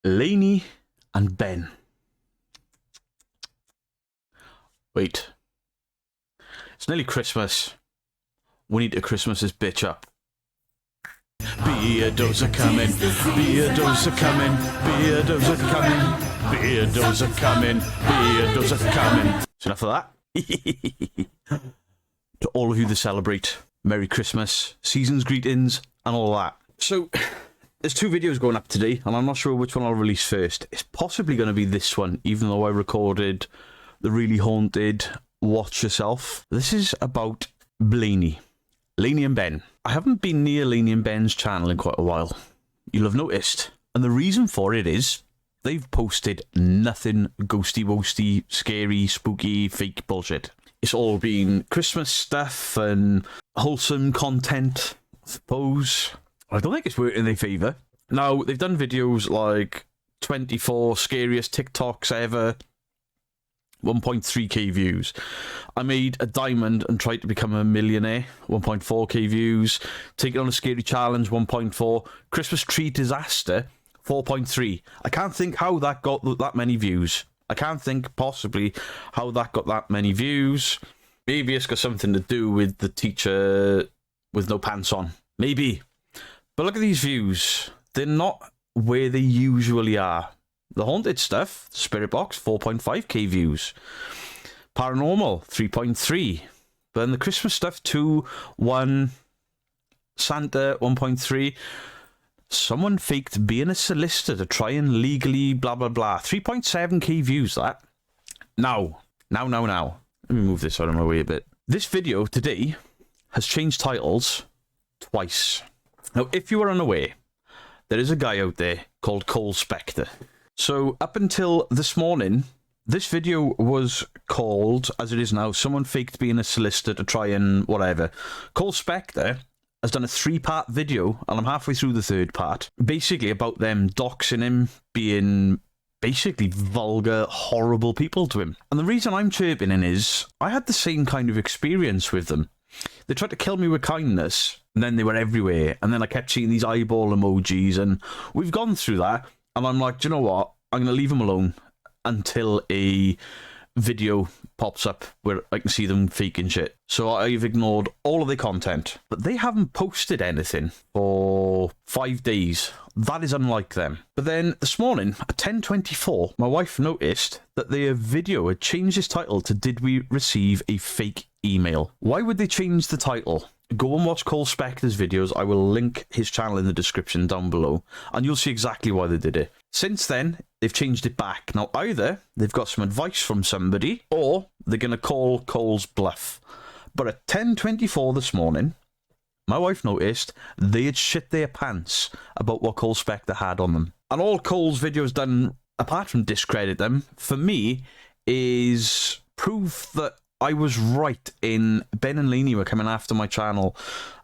Lainey and Ben. Wait. It's nearly Christmas. We need to Christmas this bitch up. Beardos are coming. Beardos are coming. Beardos are coming. Beardos are coming. Beardos are coming. So enough of that. To all of you that celebrate, Merry Christmas, season's greetings, and all that. So, there's two videos going up today, and I'm not sure which one I'll release first. It's possibly going to be this one, even though I recorded the really haunted Watch Yourself. This is about Lainey and Ben. I haven't been near Lainey and Ben's channel in quite a while. You'll have noticed. And the reason for it is they've posted nothing ghosty-wosty, scary, spooky, fake bullshit. It's all been Christmas stuff and wholesome content, I suppose. I don't think it's working in their favour. Now, they've done videos like 24 scariest TikToks ever, 1.3k views. I made a diamond and tried to become a millionaire, 1.4k views. Taking on a scary challenge, 1.4. Christmas tree disaster, 4.3. I can't think how that got that many views. I can't think possibly how that got that many views. Maybe it's got something to do with the teacher with no pants on. Maybe. But look at these views. They're not where they usually are. The haunted stuff, Spirit Box, 4.5k views. Paranormal, 3.3. But then the Christmas stuff, 2, 1. Santa, 1.3. Someone faked being a solicitor to try and legally blah, blah, blah. 3.7k views, that. Now. Let me move this out of my way a bit. This video today has changed titles twice. Now, if you are unaware, there is a guy out there called Cole Spectre. So, up until this morning, this video was called, as it is now, Someone Faked Being a Solicitor to Try and whatever. Cole Spectre has done a 3-part video, and I'm halfway through the 3rd part, basically about them doxing him, being basically vulgar, horrible people to him. And the reason I'm chirping in is, I had the same kind of experience with them. They tried to kill me with kindness, and then they were everywhere, and then I kept seeing these eyeball emojis, and we've gone through that, and I'm like, do you know what? I'm going to leave them alone until a video pops up where I can see them faking shit. So I've ignored all of their content. But they haven't posted anything for 5 days. That is unlike them. But then this morning at 10:24, my wife noticed that their video had changed its title to Did We Receive a Fake Email? Why would they change the title? Go and watch Cole Spectre's videos. I will link his channel in the description down below, and you'll see exactly why they did it. Since then, they've changed it back. Now, either they've got some advice from somebody, or they're going to call Cole's bluff. But at 10:24 this morning, my wife noticed they had shit their pants about what Cole Spectre had on them. And all Cole's videos done, apart from discredit them, for me, is proof that I was right in Ben and Lainey were coming after my channel.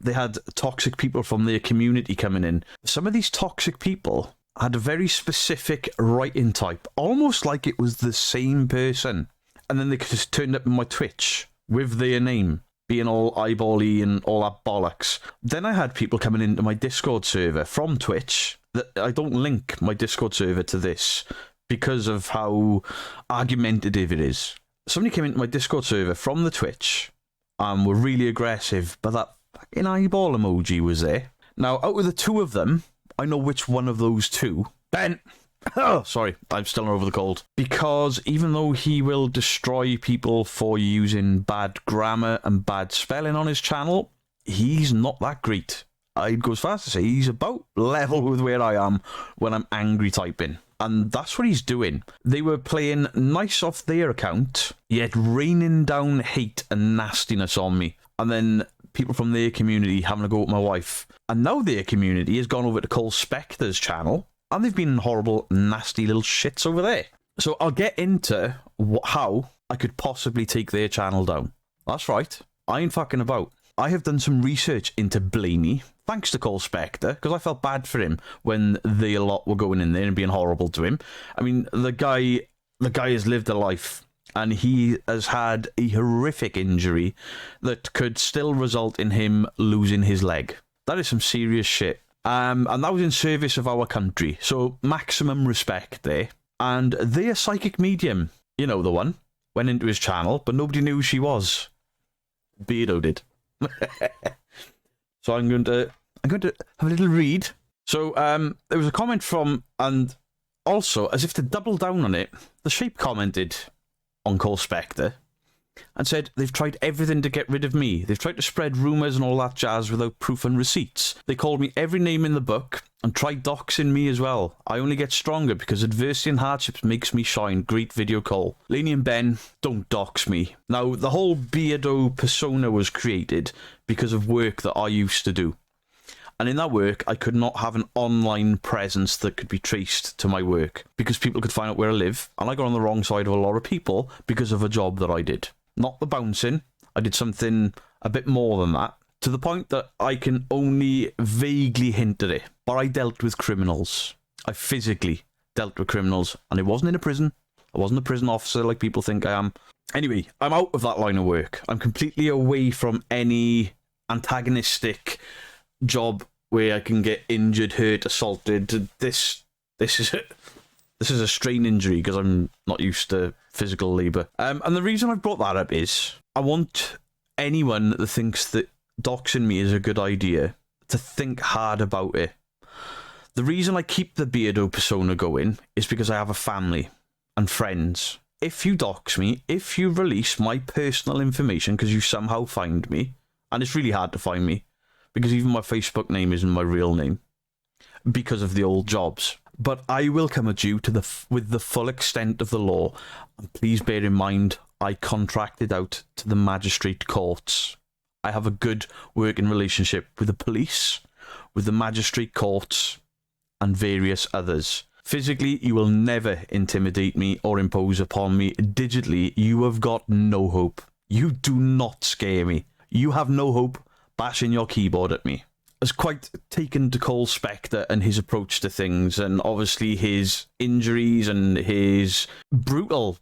They had toxic people from their community coming in. Some of these toxic people had a very specific writing type, almost like it was the same person. And then they just turned up in my Twitch with their name, being all eyeball-y and all that bollocks. Then I had people coming into my Discord server from Twitch. That I don't link my Discord server to this because of how argumentative it is. Somebody came into my Discord server from the Twitch and were really aggressive, but that fucking eyeball emoji was there. Now, out of the two of them, I know which one of those two. Ben! Oh, sorry, I'm still over the cold. Because even though he will destroy people for using bad grammar and bad spelling on his channel, he's not that great. I'd go as far as to say he's about level with where I am when I'm angry typing. And that's what he's doing. They were playing nice off their account, yet raining down hate and nastiness on me. And then people from their community having a go at my wife. And now their community has gone over to Cole Spectre's channel, and they've been horrible, nasty little shits over there. So I'll get into how I could possibly take their channel down. That's right. I ain't fucking about. I have done some research into Lainey, thanks to Cole Spectre, because I felt bad for him when they a lot were going in there and being horrible to him. I mean, the guy has lived a life, and he has had a horrific injury that could still result in him losing his leg. That is some serious shit. And that was in service of our country. So maximum respect there. And their psychic medium, you know the one, went into his channel, but nobody knew who she was. Beardo did. So I'm going to have a little read. So there was a comment from, and also, as if to double down on it, the Shape commented on Cole Spectre and said, they've tried everything to get rid of me. They've tried to spread rumours and all that jazz without proof and receipts. They called me every name in the book and tried doxing me as well. I only get stronger because adversity and hardships makes me shine. Great video, Cole. Lainey and Ben, don't dox me. Now, the whole Beardo persona was created because of work that I used to do. And in that work, I could not have an online presence that could be traced to my work because people could find out where I live. And I got on the wrong side of a lot of people because of a job that I did. Not the bouncing. I did something a bit more than that. To the point that I can only vaguely hint at it. But I dealt with criminals. I physically dealt with criminals. And it wasn't in a prison. I wasn't a prison officer like people think I am. Anyway, I'm out of that line of work. I'm completely away from any antagonistic job where I can get injured, hurt, assaulted. This is it. This is a strain injury because I'm not used to physical labour. And the reason I brought that up is I want anyone that thinks that doxing me is a good idea to think hard about it. The reason I keep the Beardo persona going is because I have a family and friends. If you dox me, if you release my personal information because you somehow find me, and it's really hard to find me because even my Facebook name isn't my real name because of the old jobs. But I will come at you with the full extent of the law. And please bear in mind, I contracted out to the magistrate courts. I have a good working relationship with the police, with the magistrate courts, and various others. Physically, you will never intimidate me or impose upon me. Digitally, you have got no hope. You do not scare me. You have no hope bashing your keyboard at me. Has quite taken to Cole Spectre and his approach to things, and obviously his injuries and his brutal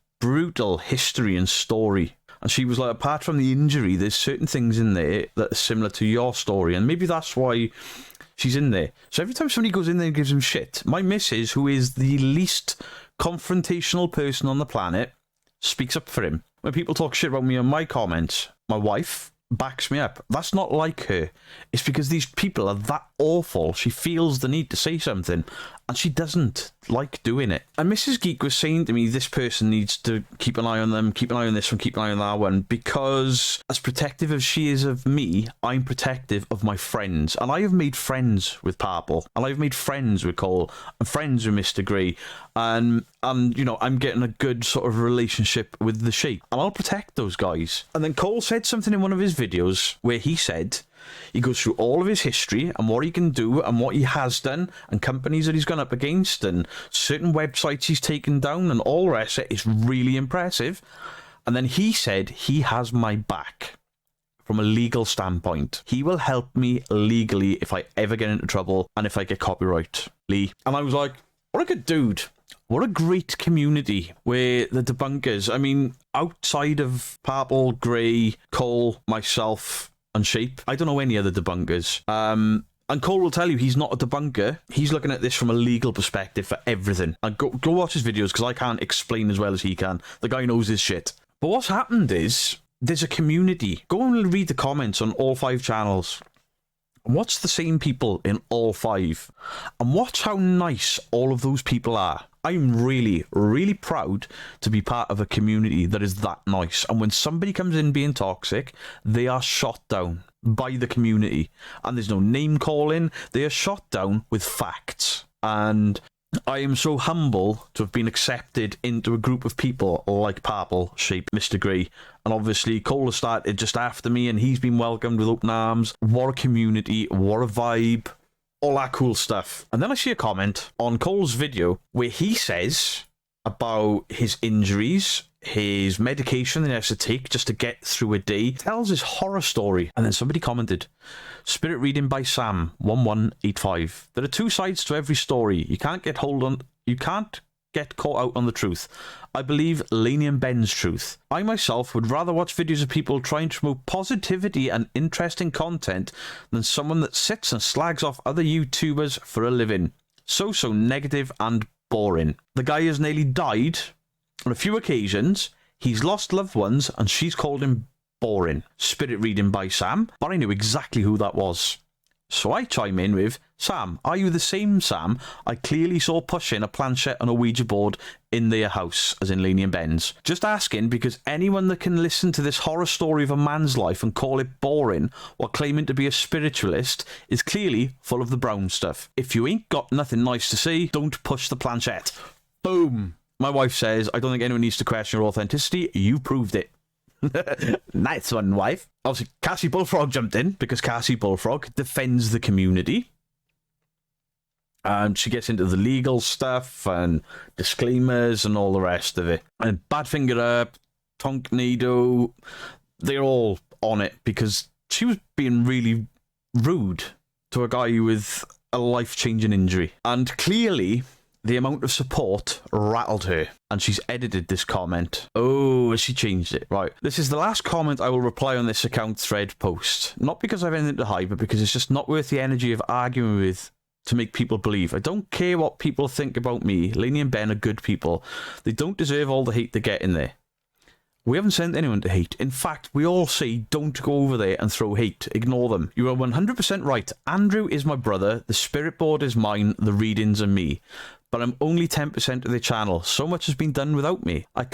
history and story. And she was like, apart from the injury, there's certain things in there that are similar to your story, and maybe that's why she's in there. So every time somebody goes in there and gives him shit, my missus, who is the least confrontational person on the planet, speaks up for him. When people talk shit about me on my comments, my wife backs me up. That's not like her. It's because these people are that awful. She feels the need to say something, and she doesn't like doing it. And Mrs. Geek was saying to me, this person needs to keep an eye on them, keep an eye on this one, keep an eye on that one, because as protective as she is of me, I'm protective of my friends. And I have made friends with Purple, and I've made friends with Cole, and friends with Mr. Grey, and you know, I'm getting a good sort of relationship with the Shape, and I'll protect those guys. And then Cole said something in one of his videos where he said he goes through all of his history and what he can do and what he has done and companies that he's gone up against and certain websites he's taken down and all the rest of it is really impressive. And then he said he has my back from a legal standpoint. He will help me legally if I ever get into trouble and if I get copyright. Lee. And I was like, what a good dude. What a great community where the debunkers, I mean, outside of Purple, Grey, Cole, myself, and Shape, I don't know any other debunkers. And Cole will tell you he's not a debunker. He's looking at this from a legal perspective for everything. And go watch his videos because I can't explain as well as he can. The guy knows his shit. But what's happened is there's a community. Go and read the comments on all 5 channels. Watch the same people in all 5. And watch how nice all of those people are. I'm really, really proud to be part of a community that is that nice. And when somebody comes in being toxic, they are shot down by the community. And there's no name calling. They are shot down with facts. And I am so humble to have been accepted into a group of people like Purple, Shape, Mr. Grey. And obviously Cole has started just after me and he's been welcomed with open arms. What a community, what a vibe. All that cool stuff. And then I see a comment on Cole's video where he says about his injuries, his medication that he has to take just to get through a day. He tells his horror story. And then somebody commented, Spirit reading by Sam 1185. There are 2 sides to every story. You can't get caught out on the truth. I believe Lainey and Ben's truth. I myself would rather watch videos of people trying to promote positivity and interesting content than someone that sits and slags off other YouTubers for a living. So negative and boring. The guy has nearly died on a few occasions. He's lost loved ones and she's called him boring. Spirit reading by Sam, but I knew exactly who that was. So I chime in with, Sam, are you the same Sam I clearly saw pushing a planchette on a Ouija board in their house, as in Lainey and Ben's? Just asking because anyone that can listen to this horror story of a man's life and call it boring while claiming to be a spiritualist is clearly full of the brown stuff. If you ain't got nothing nice to say, don't push the planchette. Boom. My wife says, I don't think anyone needs to question your authenticity. You proved it. Nice one, wife. Obviously, Cassie Bullfrog jumped in because Cassie Bullfrog defends the community. And she gets into the legal stuff and disclaimers and all the rest of it. And Badfinger Up, Tonknado, they're all on it because she was being really rude to a guy with a life-changing injury. And clearly, the amount of support rattled her, and she's edited this comment. Oh, has she changed it? Right. This is the last comment I will reply on this account thread post. Not because I have anything to hide, but because it's just not worth the energy of arguing with to make people believe. I don't care what people think about me. Lainey and Ben are good people. They don't deserve all the hate they get in there. We haven't sent anyone to hate. In fact, we all say don't go over there and throw hate. Ignore them. You are 100% right. Andrew is my brother. The spirit board is mine. The readings are me. But I'm only 10% of the channel. So much has been done without me. I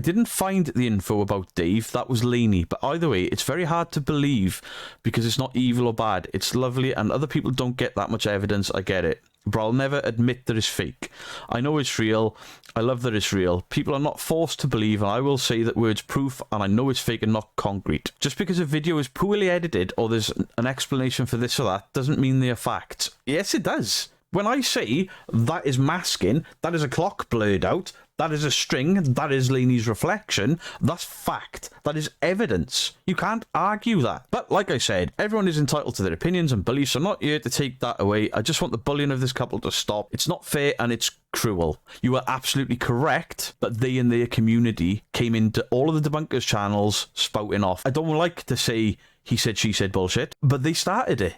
didn't find the info about Dave. That was Lainey. But either way, it's very hard to believe because it's not evil or bad. It's lovely and other people don't get that much evidence. I get it. But I'll never admit that it's fake. I know it's real. I love that it's real. People are not forced to believe, and I will say that words proof, and I know it's fake and not concrete. Just because a video is poorly edited or there's an explanation for this or that doesn't mean they are facts. Yes, it does. When I say that is masking, that is a clock blurred out, that is a string, that is Lainey's reflection, that's fact. That is evidence. You can't argue that. But like I said, everyone is entitled to their opinions and beliefs. I'm not here to take that away. I just want the bullying of this couple to stop. It's not fair and it's cruel. You are absolutely correct, but they and their community came into all of the debunkers' channels spouting off. I don't like to say he said, she said bullshit, but they started it.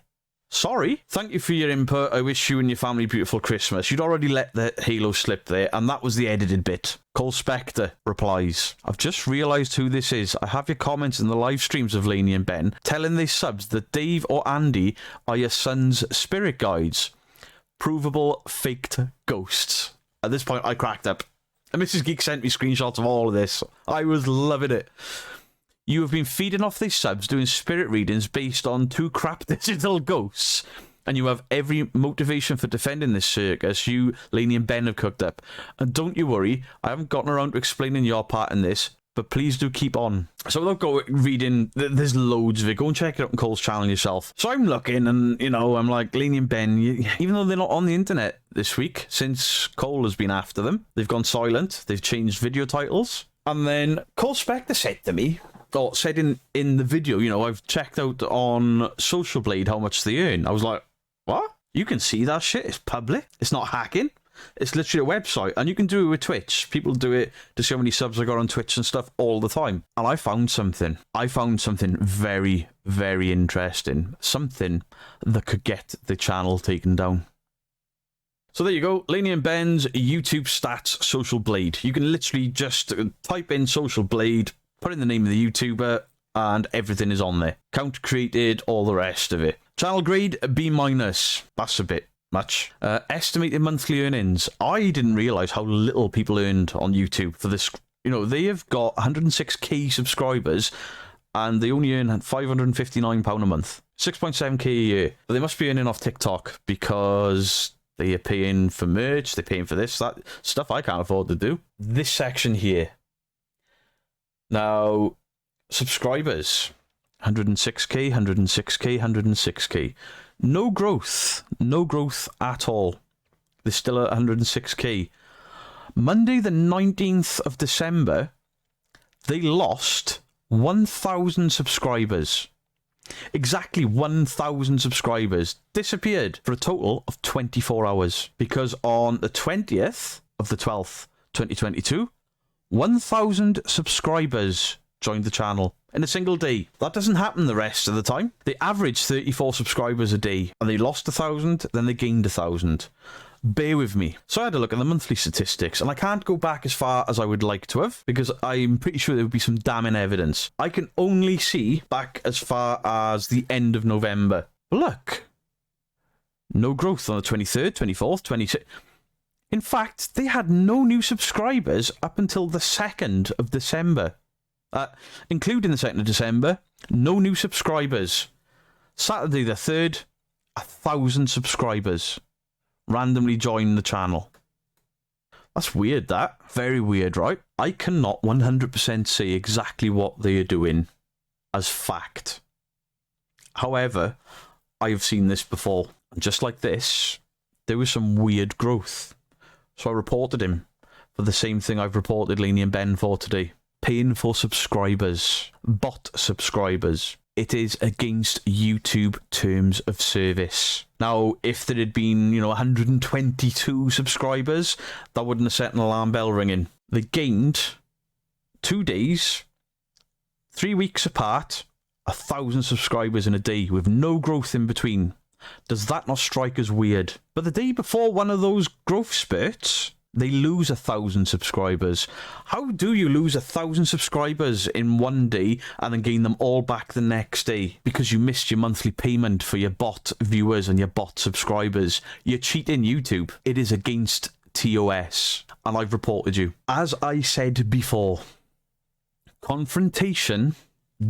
Sorry. Thank you for your input. I wish you and your family a beautiful Christmas. You'd already let the halo slip there, and that was the edited bit. Cole Spectre replies, I've just realised who this is. I have your comments in the live streams of Lainey and Ben telling their subs that Dave or Andy are your son's spirit guides. Provable faked ghosts. At this point, I cracked up. And Mrs. Geek sent me screenshots of all of this. I was loving it. You have been feeding off these subs doing spirit readings based on two crap digital ghosts, and you have every motivation for defending this circus you, Lainey and Ben have cooked up. And don't you worry, I haven't gotten around to explaining your part in this, but please do keep on. So without go reading, there's loads of it. Go and check it out on Cole's channel yourself. So I'm looking and, you know, I'm like, Lainey and Ben, even though they're not on the internet this week, since Cole has been after them, they've gone silent, they've changed video titles. And then Cole Spectre said to me, or said in the video, you know, I've checked out on Social Blade how much they earn. I was like, what? You can see that shit? It's public. It's not hacking. It's literally a website. And you can do it with Twitch. People do it to see how many subs I got on Twitch and stuff all the time. And I found something. I found something very, very interesting. Something that could get the channel taken down. So there you go, Lainey and Ben's YouTube stats Social Blade. You can literally just type in Social Blade, put in the name of the YouTuber, and everything is on there. Count created, all the rest of it. Channel grade, B-. That's a bit much. Estimated monthly earnings. I didn't realise how little people earned on YouTube for this. You know, they have got 106k subscribers, and they only earn £559 a month. 6.7k a year. But they must be earning off TikTok, because they are paying for merch, they're paying for this, that, stuff I can't afford to do. This section here. Now, subscribers, 106k, 106k, 106k. No growth at all. They're still at 106k. Monday the 19th of December, they lost 1,000 subscribers. Exactly 1,000 subscribers disappeared for a total of 24 hours. Because on the 20th of the 12th, 2022, 1,000 subscribers joined the channel in a single day. That doesn't happen the rest of the time. They average 34 subscribers a day, and they lost 1,000, then they gained 1,000. Bear with me. So I had a look at the monthly statistics, and I can't go back as far as I would like to have, because I'm pretty sure there would be some damning evidence. I can only see back as far as the end of November. Look. No growth on the 23rd, 24th, 26th. In fact, they had no new subscribers up until the 2nd of December. Including the 2nd of December, no new subscribers. Saturday the 3rd, 1,000 subscribers randomly joined the channel. That's weird, that. Very weird, right? I cannot 100% say exactly what they are doing as fact. However, I have seen this before. And just like this, there was some weird growth. So I reported him for the same thing I've reported Lainey and Ben for today. Paying for subscribers. Bot subscribers. It is against YouTube terms of service. Now, if there had been, 122 subscribers, that wouldn't have set an alarm bell ringing. They gained 2 days, 3 weeks apart, 1,000 subscribers in a day with no growth in between. Does that not strike as weird? But the day before one of those growth spurts, they lose 1,000 subscribers. How do you lose 1,000 subscribers in one day and then gain them all back the next day? Because you missed your monthly payment for your bot viewers and your bot subscribers. You're cheating YouTube. It is against TOS. And I've reported you. As I said before, confrontation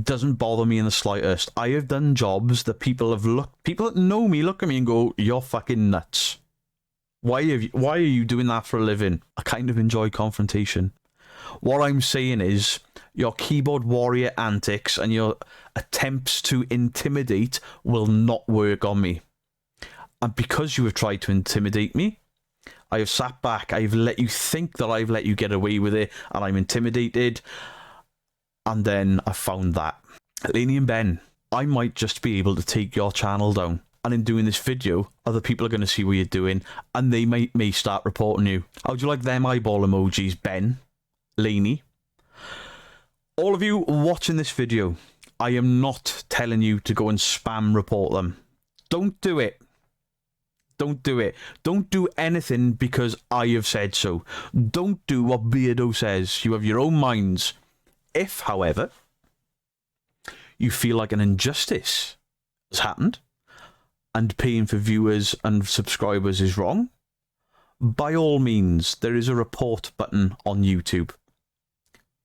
doesn't bother me in the slightest. I have done jobs that people that know me look at me and go, "You're fucking nuts. Why are you doing that for a living?" I kind of enjoy confrontation. What I'm saying is, your keyboard warrior antics and your attempts to intimidate will not work on me. And because you have tried to intimidate me, I have sat back, I've let you think that I've let you get away with it, and I'm intimidated, and then I found that. Lainey and Ben, I might just be able to take your channel down. And in doing this video, other people are going to see what you're doing, and they may start reporting you. How'd you like them eyeball emojis, Ben? Lainey? All of you watching this video, I am not telling you to go and spam report them. Don't do it. Don't do it. Don't do anything because I have said so. Don't do what Beardo says. You have your own minds. If, however, you feel like an injustice has happened, and paying for viewers and subscribers is wrong, by all means, there is a report button on YouTube.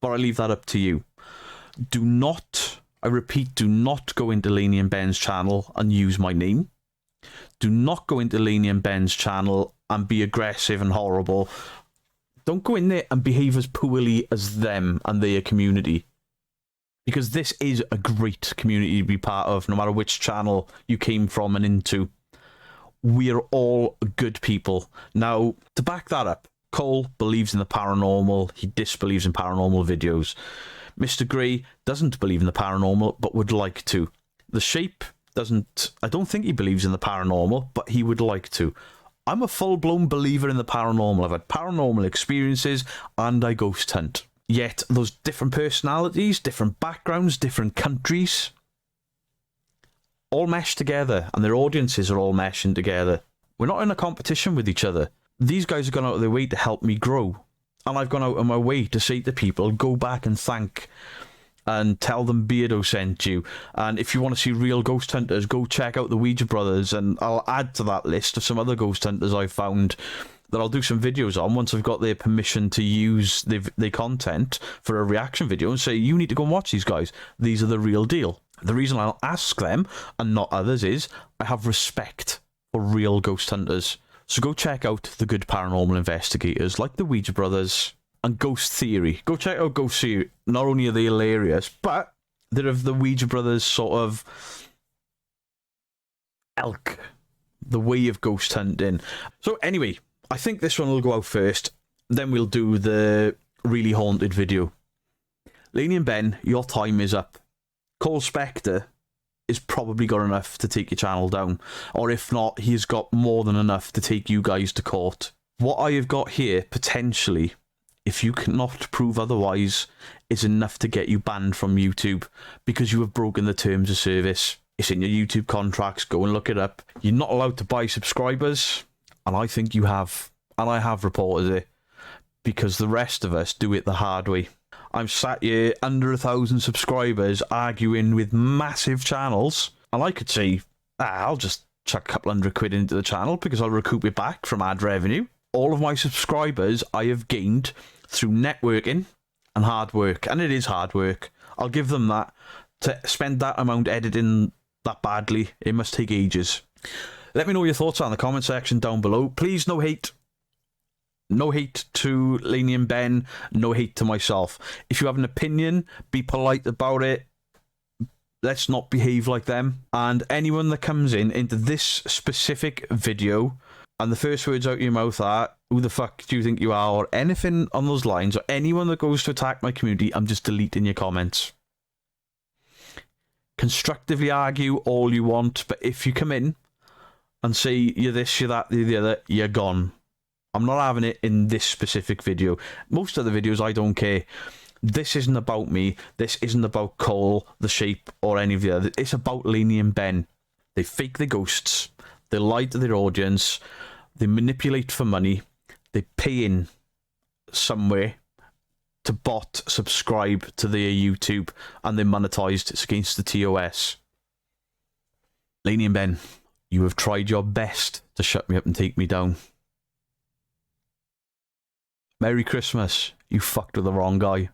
But I leave that up to you. Do not, I repeat, do not go into Lainey and Ben's channel and use my name. Do not go into Lainey and Ben's channel and be aggressive and horrible. Don't go in there and behave as poorly as them and their community. Because this is a great community to be part of, no matter which channel you came from and into. We're all good people. Now, to back that up, Cole believes in the paranormal. He disbelieves in paranormal videos. Mr. Grey doesn't believe in the paranormal, but would like to. The Shape doesn't... I don't think he believes in the paranormal, but he would like to. I'm a full-blown believer in the paranormal. I've had paranormal experiences, and I ghost hunt. Yet, those different personalities, different backgrounds, different countries, all mesh together, and their audiences are all meshing together. We're not in a competition with each other. These guys have gone out of their way to help me grow, and I've gone out of my way to say to people, go back and thank, and tell them Beardo sent you. And if you want to see real ghost hunters, go check out the Ouija Brothers, and I'll add to that list of some other ghost hunters I've found that I'll do some videos on once I've got their permission to use their content for a reaction video and say, you need to go and watch these guys. These are the real deal. The reason I'll ask them and not others is I have respect for real ghost hunters. So go check out the good paranormal investigators like the Ouija Brothers and Ghost Theory. Go check out Ghost Theory. Not only are they hilarious, but they're of the Ouija Brothers sort of ilk, the way of ghost hunting. So anyway, I think this one will go out first, then we'll do the really haunted video. Lainey and Ben, your time is up. Cole Spectre is probably got enough to take your channel down, or if not, he's got more than enough to take you guys to court. What I have got here, potentially, if you cannot prove otherwise, is enough to get you banned from YouTube because you have broken the terms of service. It's in your YouTube contracts. Go and look it up. You're not allowed to buy subscribers, and I think you have. And I have reported it because the rest of us do it the hard way. I'm sat here under 1,000 subscribers arguing with massive channels, and I could say, I'll just chuck a couple £100 into the channel because I'll recoup it back from ad revenue. All of my subscribers I have gained through networking and hard work, and it is hard work. I'll give them that. To spend that amount editing that badly, it must take ages. Let me know your thoughts in the comment section down below. Please, no hate. No hate to Lainey and Ben, no hate to myself. If you have an opinion, be polite about it. Let's not behave like them. And anyone that comes into this specific video, and the first words out of your mouth are, who the fuck do you think you are, or anything on those lines, or anyone that goes to attack my community, I'm just deleting your comments. Constructively argue all you want, but if you come in and say you're this, you're that, you're the other, you're gone. I'm not having it in this specific video. Most of the videos, I don't care. This isn't about me. This isn't about Cole, the Shape, or any of the other. It's about Lainey and Ben. They fake their ghosts. They lie to their audience. They manipulate for money. They pay in somewhere to bot subscribe to their YouTube, and they're monetized. It's against the TOS. Lainey and Ben, you have tried your best to shut me up and take me down. Merry Christmas. You fucked with the wrong guy.